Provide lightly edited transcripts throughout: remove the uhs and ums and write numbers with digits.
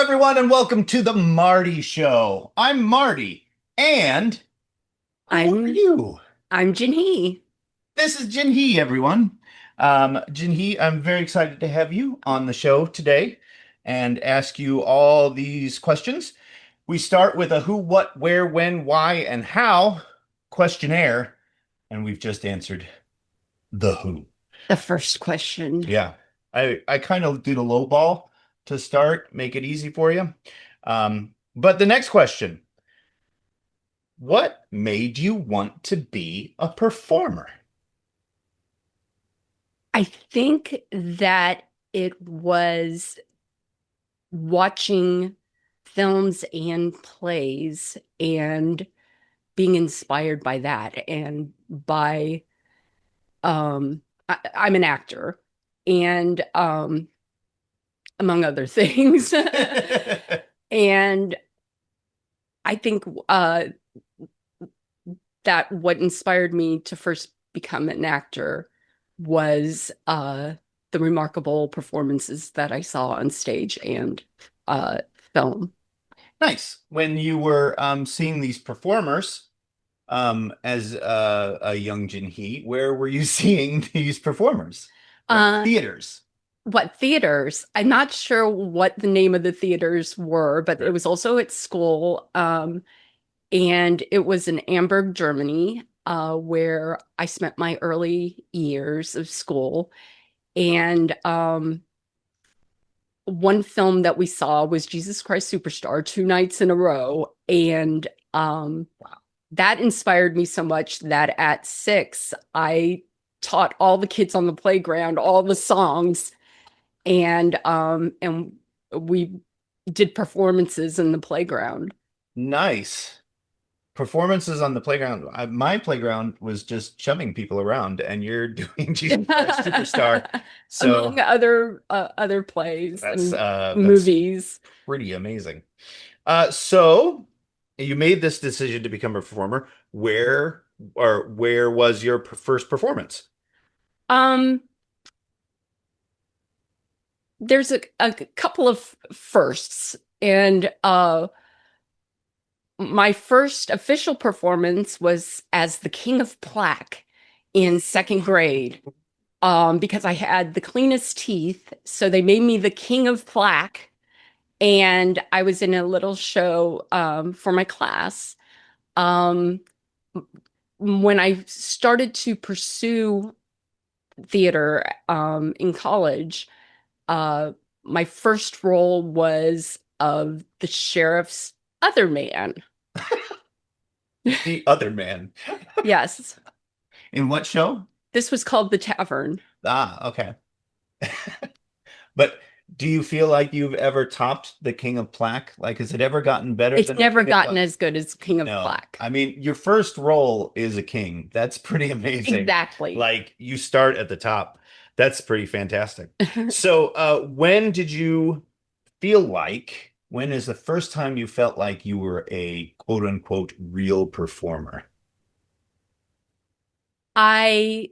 everyone, and welcome to the Marty Show. I'm Marty, and who are I'm you? I'm JinHi. This is JinHi, everyone. JinHi, I'm very excited to have you on the show today and ask you all these questions. We start with a who, what, where, when, why, and how questionnaire, and we've just answered the who. The first question. Yeah, I kind of do the low ball to start, make it easy for you. But the next question, what made you want to be a performer? I think that it was watching films and plays and being inspired by that and by I'm an actor and among other things. And I think that what inspired me to first become an actor was the remarkable performances that I saw on stage and film. Nice. When you were seeing these performers as a young JinHi, where were you seeing these performers? What theaters? What theaters? I'm not sure what the name of the theaters were, but it was also at school. And it was in Hamburg, Germany, where I spent my early years of school. And one film that we saw was Jesus Christ Superstar 2 nights in a row. And that inspired me so much that at 6, I taught all the kids on the playground all the songs. And we did performances in the playground. Nice. Performances on the playground. My playground was just shoving people around, and you're doing Jesus Christ Superstar. So among other plays that's and movies. pretty amazing. So you made this decision to become a performer. Where was your first performance? There's a couple of firsts, and my first official performance was as the King of Plaque in 2nd grade, because I had the cleanest teeth, so they made me the King of Plaque, and I was in a little show for my class. When I started to pursue theater in college, my first role was of the sheriff's other man. The other man. Yes. In what show? This was called The Tavern. Ah, okay. But do you feel like you've ever topped the King of Plaque? Like, has it ever gotten better It's than never King of gotten Plaque? as good as King of No. Plaque. I mean, your first role is a king. That's pretty amazing. Exactly. Like, you start at the top. That's pretty fantastic. So, when did you feel like, when is the first time you felt like you were a quote unquote real performer? I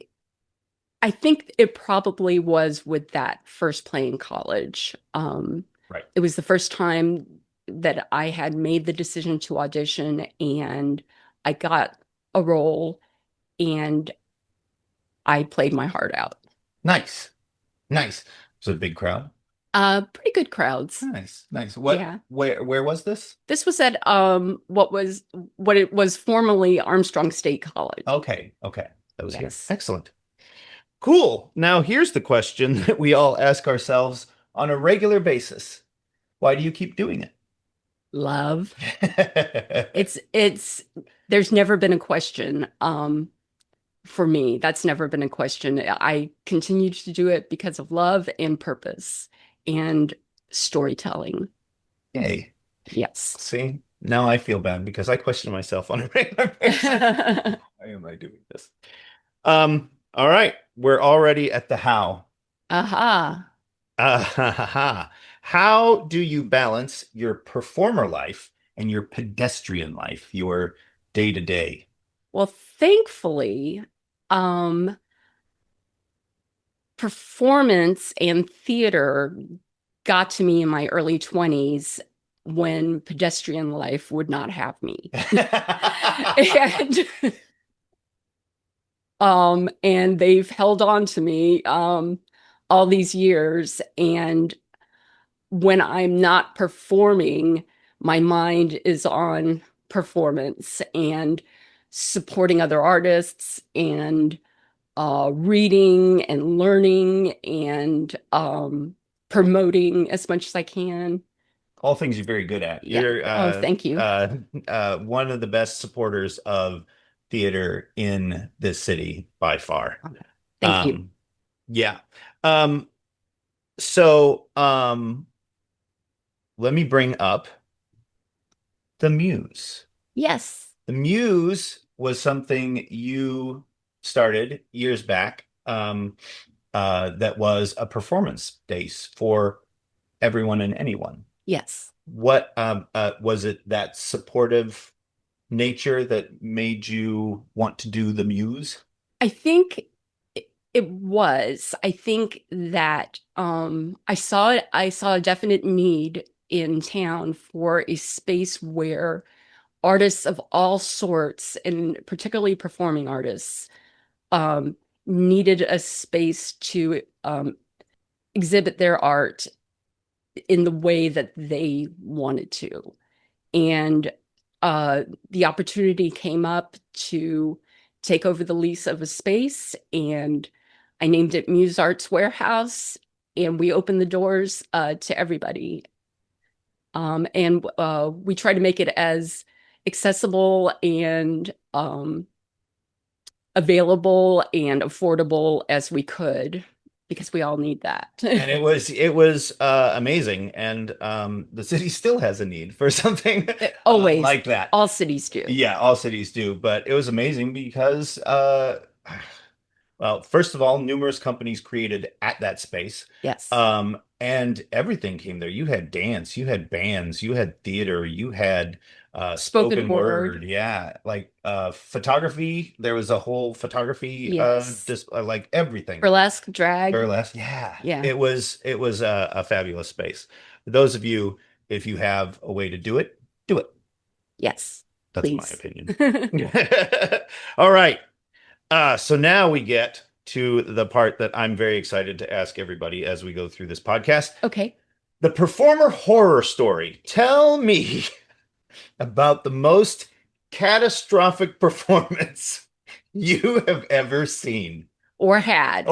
I think it probably was with that first play in college. Right. It was the first time that I had made the decision to audition, and I got a role, and I played my heart out. Nice. Nice. Was it a big crowd? Pretty good crowds. Nice. Nice. Yeah. Where was this? This was at what it was formerly Armstrong State College. Okay. Okay. That was here. Yes. Excellent. Cool. Now here's the question that we all ask ourselves on a regular basis. Why do you keep doing it? Love. It's there's never been a question for me. That's never been a question. I continue to do it because of love and purpose and storytelling. Yay. Yes. See, now I feel bad because I question myself on a regular basis. Why am I doing this? All right. We're already at the how. Aha. How do you balance your performer life and your pedestrian life, your day to day? Well, thankfully, performance and theater got to me in my early 20s when pedestrian life would not have me. And they've held on to me all these years. And when I'm not performing, my mind is on performance and supporting other artists and reading and learning and promoting as much as I can. All things you're very good at. Yeah. You're Thank you. one of the best supporters of theater in this city by far. Thank you. Yeah. So let me bring up the Muse. Yes. The Muse was something you started years back, that was a performance space for everyone and anyone. Yes. What was it, that supportive nature that made you want to do the Muse? I think it was. I think that I saw a definite need in town for a space where artists of all sorts, and particularly performing artists, needed a space to exhibit their art in the way that they wanted to. And the opportunity came up to take over the lease of a space, and I named it Muse Arts Warehouse, and we opened the doors to everybody. And we try to make it as accessible and available and affordable as we could, because we all need that. And it was amazing. And the city still has a need for something always like that. All cities do. Yeah, all cities do. But it was amazing because well, first of all, numerous companies created at that space. Yes. And everything came there. You had dance, you had bands, you had theater, you had Spoken word. Yeah, like photography. There was a whole photography, Yes. like everything. Burlesque, drag. Burlesque. Yeah. Yeah. It was a fabulous space. For those of you, if you have a way to do it, do it. Yes. That's Please. my opinion. All right. So now we get to the part that I'm very excited to ask everybody as we go through this podcast. Okay. The performer horror story. Tell me about the most catastrophic performance you have ever seen or had.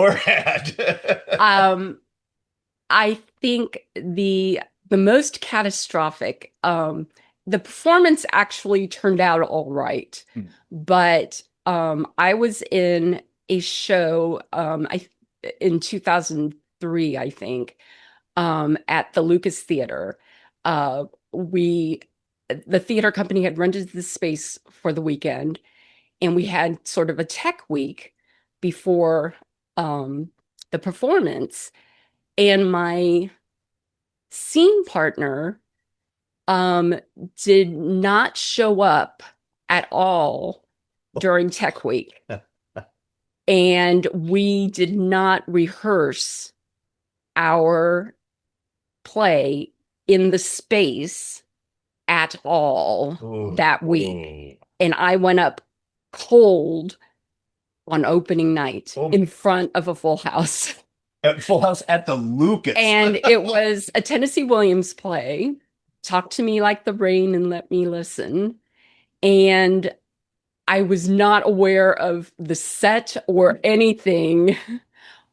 I think the most catastrophic, the performance actually turned out all right, but I was in a show in 2003, I think, at the Lucas Theater. The theater company had rented the space for the weekend, and we had sort of a tech week before the performance. And my scene partner did not show up at all during tech week. And we did not rehearse our play in the space at all that week. And I went up cold on opening night in front of a full house. Full house at the Lucas. And it was a Tennessee Williams play, Talk to Me Like the Rain and Let Me Listen. And I was not aware of the set or anything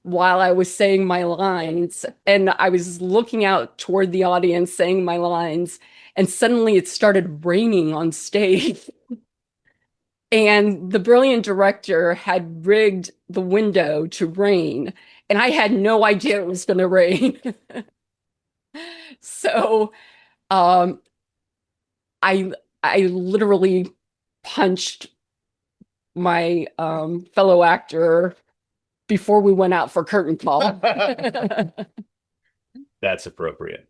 while I was saying my lines. And I was looking out toward the audience saying my lines, and suddenly it started raining on stage. And the brilliant director had rigged the window to rain, and I had no idea it was going to rain. So I literally punched my fellow actor before we went out for curtain call. That's appropriate.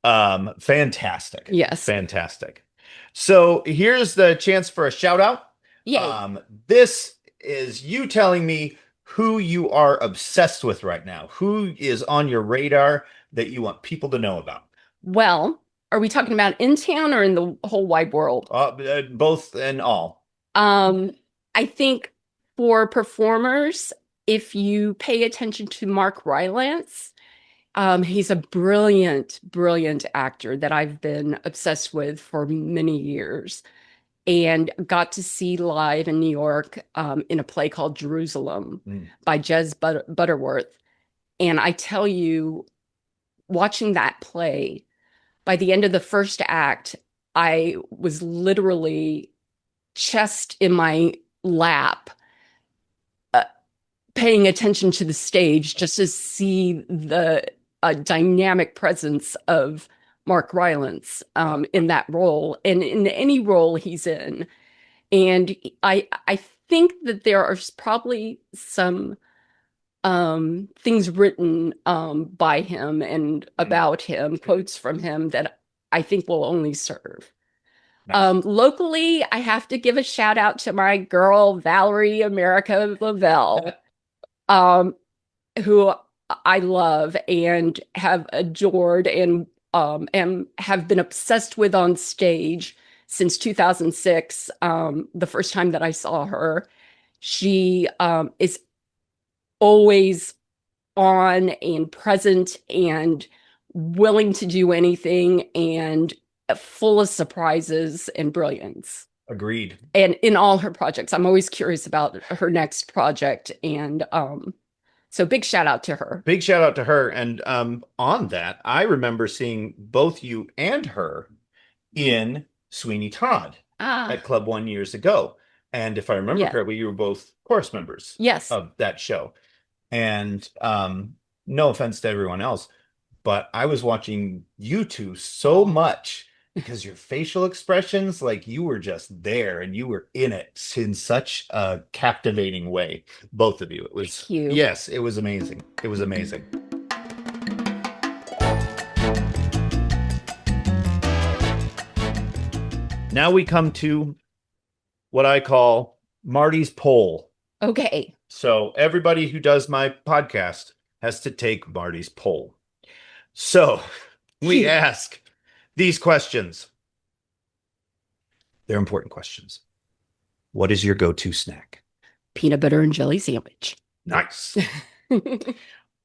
Fantastic. Yes. Fantastic. So here's the chance for a shout out. Yay. This is you telling me who you are obsessed with right now, who is on your radar that you want people to know about? Well, are we talking about in town or in the whole wide world? Both and all. I think for performers, if you pay attention to Mark Rylance, he's a brilliant, brilliant actor that I've been obsessed with for many years and got to see live in New York in a play called Jerusalem by Jez Butterworth. And I tell you, watching that play, by the end of the first act, I was literally chest in my lap, paying attention to the stage just to see the dynamic presence of Mark Rylance in that role and in any role he's in. And I think that there are probably some things written by him and about him, quotes from him that I think will only serve. Nice. Locally, I have to give a shout out to my girl, Valerie America Lavelle, who I love and have adored and have been obsessed with on stage since 2006, the first time that I saw her. She is always on and present and willing to do anything and full of surprises and brilliance. Agreed. And in all her projects, I'm always curious about her next project. And so big shout out to her. Big shout out to her. And on that, I remember seeing both you and her in Sweeney Todd at Club One years ago. And if I remember correctly, you were both chorus members of that show. And no offense to everyone else, but I was watching you two so much because your facial expressions, like you were just there and you were in it in such a captivating way. Both of you. It was, yes, it was amazing. It was amazing. Now we come to what I call Marty's poll. Okay. So everybody who does my podcast has to take Marty's poll. So we ask these questions. They're important questions. What is your go-to snack? Peanut butter and jelly sandwich. Nice.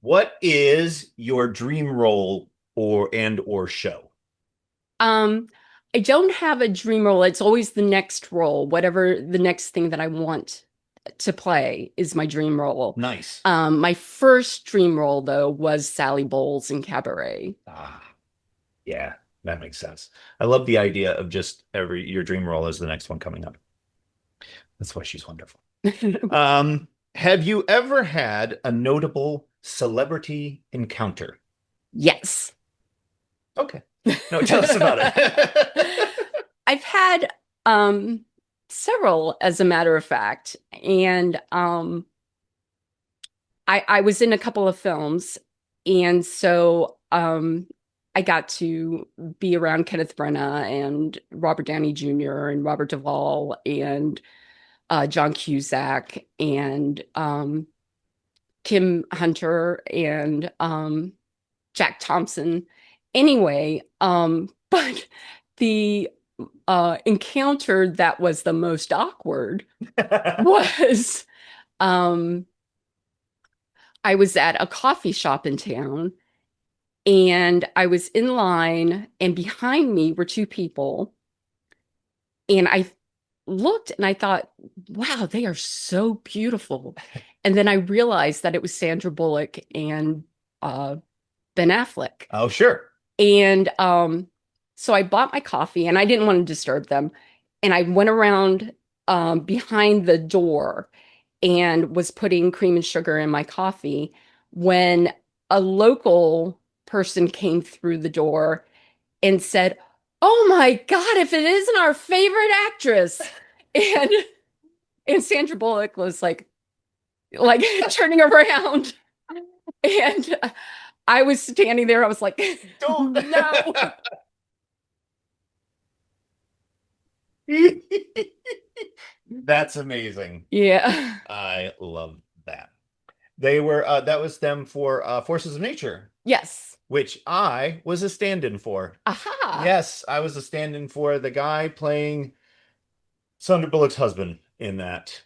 What is your dream role or show? I don't have a dream role. It's always the next role. Whatever the next thing that I want to play is my dream role. Nice. My first dream role, though, was Sally Bowles in Cabaret. Yeah, that makes sense. I love the idea of just your dream role is the next one coming up. That's why she's wonderful. Have you ever had a notable celebrity encounter? Yes. Okay. No, tell us about it. I've had several, as a matter of fact, and I was in a couple of films, and so I got to be around Kenneth Branagh and Robert Downey Jr. and Robert Duvall and John Cusack and Kim Hunter and Jack Thompson. Anyway, but the encounter that was the most awkward was I was at a coffee shop in town and I was in line and behind me were two people. And I looked and I thought, wow, they are so beautiful. And then I realized that it was Sandra Bullock and Ben Affleck. Oh, sure. And so I bought my coffee and I didn't want to disturb them. And I went around behind the door and was putting cream and sugar in my coffee when a local person came through the door and said, "Oh my God, if it isn't our favorite actress." And Sandra Bullock was like turning around. And I was standing there. I was like, don't no. That's amazing. Yeah. I love that. They were that was them for Forces of Nature. Yes. which I was a stand-in for. Aha. Yes, I was a stand-in for the guy playing Sandra Bullock's husband in that.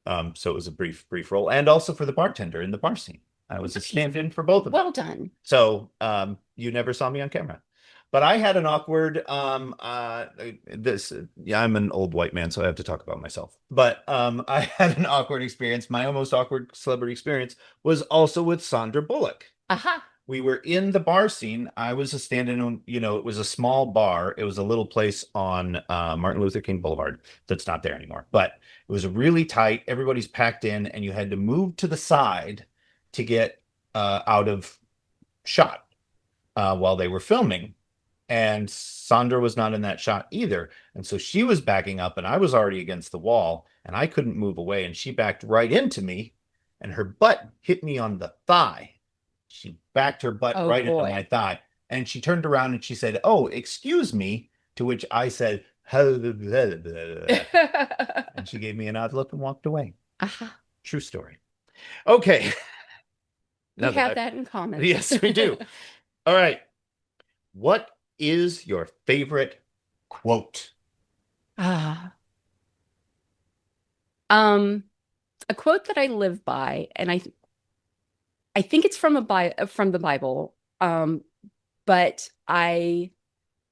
So it was a brief role, and also for the bartender in the bar scene. I was a stand-in for both of them. Well done. So you never saw me on camera. But I had an awkward yeah, I'm an old white man, so I have to talk about myself. But I had an awkward experience. My most awkward celebrity experience was also with Sandra Bullock. Aha. We were in the bar scene. I was a stand-in on, it was a small bar. It was a little place on Martin Luther King Boulevard that's not there anymore. But it was really tight. Everybody's packed in, and you had to move to the side to get out of shot while they were filming. And Sandra was not in that shot either. And so she was backing up, and I was already against the wall, and I couldn't move away. And she backed right into me, and her butt hit me on the thigh. She backed her butt right into my thigh. And she turned around and she said, "Oh, excuse me." To which I said, and she gave me an odd look and walked away. True story. Okay. We have that in common. Yes, we do. All right. What is your favorite quote? A quote that I live by, and I think it's from the Bible, but I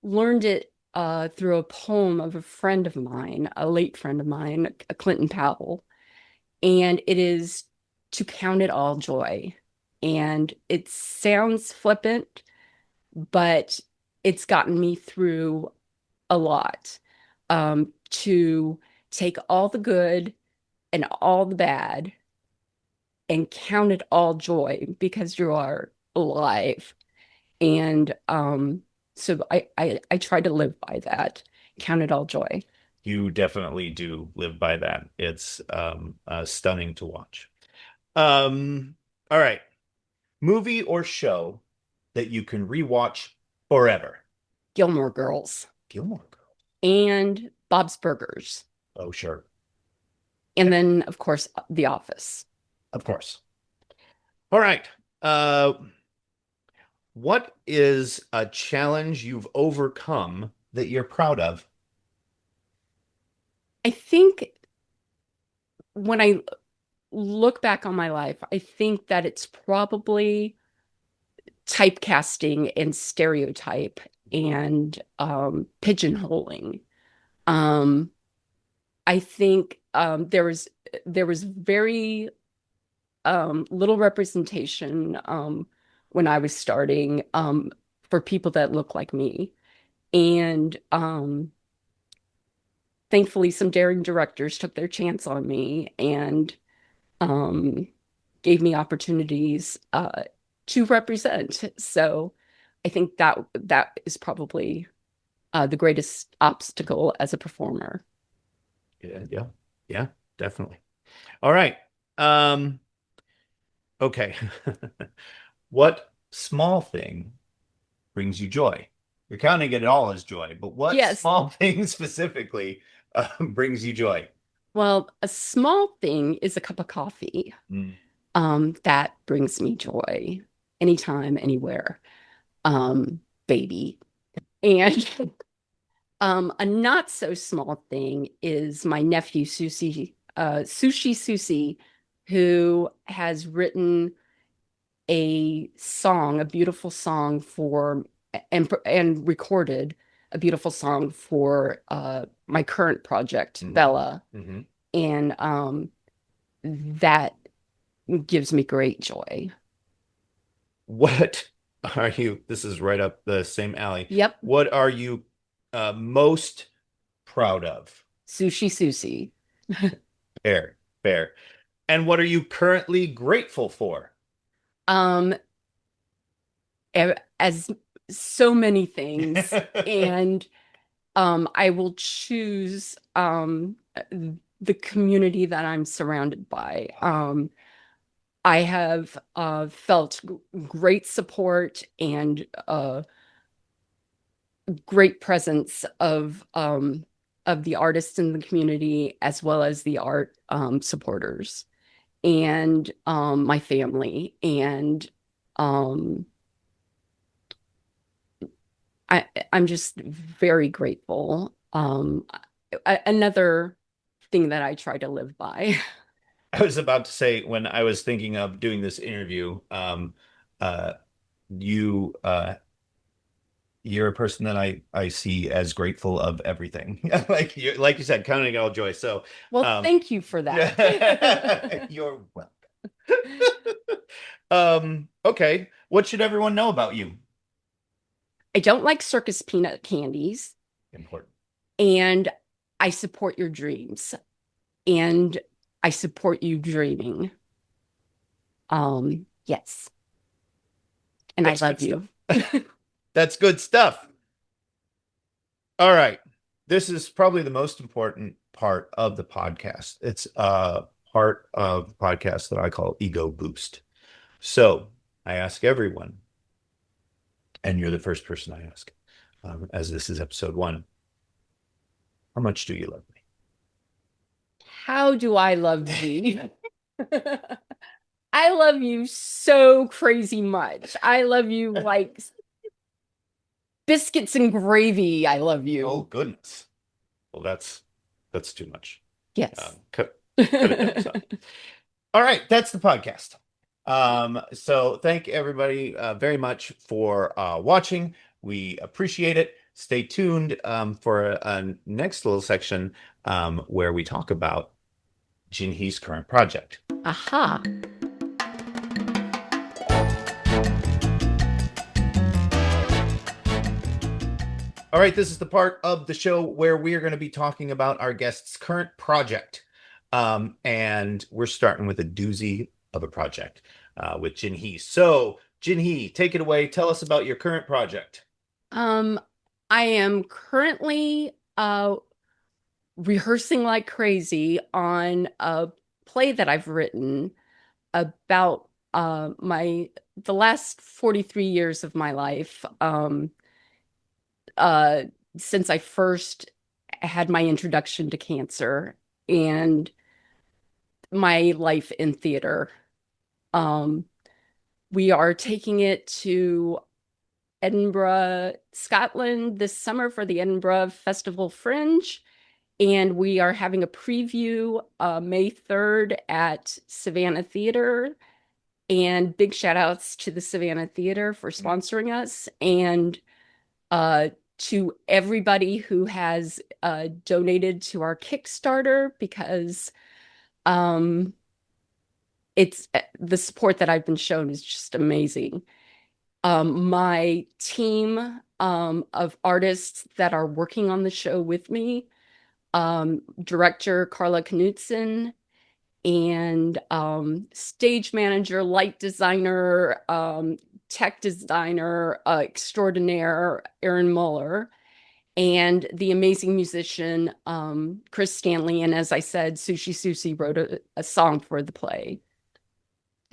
learned it through a poem of a friend of mine, a late friend of mine, Clinton Powell, and it is to count it all joy. And it sounds flippant, but it's gotten me through a lot. To take all the good and all the bad and count it all joy because you are alive. And so I try to live by that. Count it all joy. You definitely do live by that. It's stunning to watch. All right. Movie or show that you can rewatch forever? Gilmore Girls. Gilmore Girls. And Bob's Burgers. Oh, sure. And then, of course, The Office. Of course. All right. What is a challenge you've overcome that you're proud of? I think when I look back on my life, I think that it's probably typecasting and stereotype and pigeonholing. I think there was very little representation when I was starting for people that look like me. And thankfully, some daring directors took their chance on me and gave me opportunities to represent. So I think that is probably the greatest obstacle as a performer. Yeah, definitely. All right. Okay. What small thing brings you joy? You're counting it all as joy, but what small thing specifically brings you joy? Well, a small thing is a cup of coffee. That brings me joy anytime, anywhere, baby. And a not so small thing is my nephew, Sushi Soucy, who has written a beautiful song and recorded a beautiful song for my current project, Bella. And that gives me great joy. What are you, this is right up the same alley. Yep. What are you most proud of? Sushi Soucy. Fair. And what are you currently grateful for? As so many things. And I will choose the community that I'm surrounded by. I have felt great support and great presence of the artists in the community, as well as the art supporters and my family. And I'm just very grateful. Another thing that I try to live by. I was about to say, when I was thinking of doing this interview, uh, you you're a person that I see as grateful of everything. Like you said, counting it all joy. So Well, thank you for that. you're welcome. Okay. What should everyone know about you? I don't like circus peanut candies, Important. and I support your dreams, and I support you dreaming. Yes. And That's I love good you. stuff. That's good stuff. All right. This is probably the most important part of the podcast. It's a part of the podcast that I call Ego Boost. So I ask everyone, and you're the first person I ask, as this is episode 1. How much do you love me? How do I love thee? I love you so crazy much. I love you like biscuits and gravy. I love you. Oh, goodness. Well, that's too much. Yes. Cut it down some. All right, that's the podcast. So thank everybody very much for watching. We appreciate it. Stay tuned for a next little section where we talk about JinHi's current project. Aha. All right, this is the part of the show where we are going to be talking about our guest's current project. And we're starting with a doozy of a project with JinHi. So, JinHi, take it away. Tell us about your current project. I am currently rehearsing like crazy on a play that I've written about the last 43 years of my life. Since I first had my introduction to cancer and my life in theater. We are taking it to Edinburgh, Scotland this summer for the Edinburgh Festival Fringe. And we are having a preview May 3rd at Savannah Theater. And big shout outs to the Savannah Theater for sponsoring us. And to everybody who has donated to our Kickstarter, because it's the support that I've been shown is just amazing. My team of artists that are working on the show with me, director Carla Knudsen, and stage manager, light designer, tech designer extraordinaire Aaron Muller, and the amazing musician Chris Stanley. And as I said, Sushi Soucy wrote a song for the play.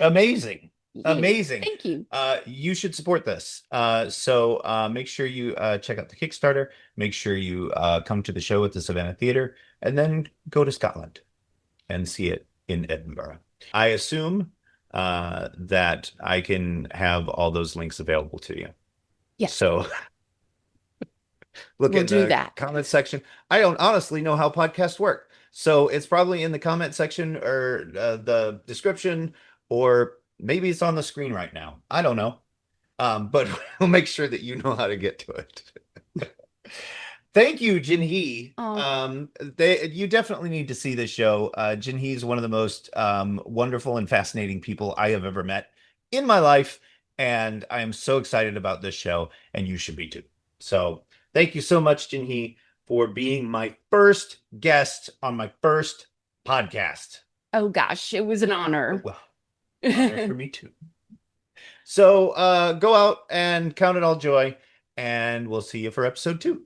Amazing. Yay. Amazing. Thank you. You should support this. So make sure you check out the Kickstarter. Make sure you come to the show at the Savannah Theater, and then go to Scotland and see it in Edinburgh. I assume that I can have all those links available to you. Yeah. So look We'll at do the that. comment section. I don't honestly know how podcasts work. So it's probably in the comment section or the description, or maybe it's on the screen right now. I don't know. But we'll make sure that you know how to get to it. Thank you, JinHi. You definitely need to see this show. JinHi is one of the most wonderful and fascinating people I have ever met in my life, and I am so excited about this show, and you should be too. So thank you so much, JinHi, for being my first guest on my first podcast. Oh gosh, it was an honor. Well, honor for me too. So go out and count it all joy, and we'll see you for episode 2.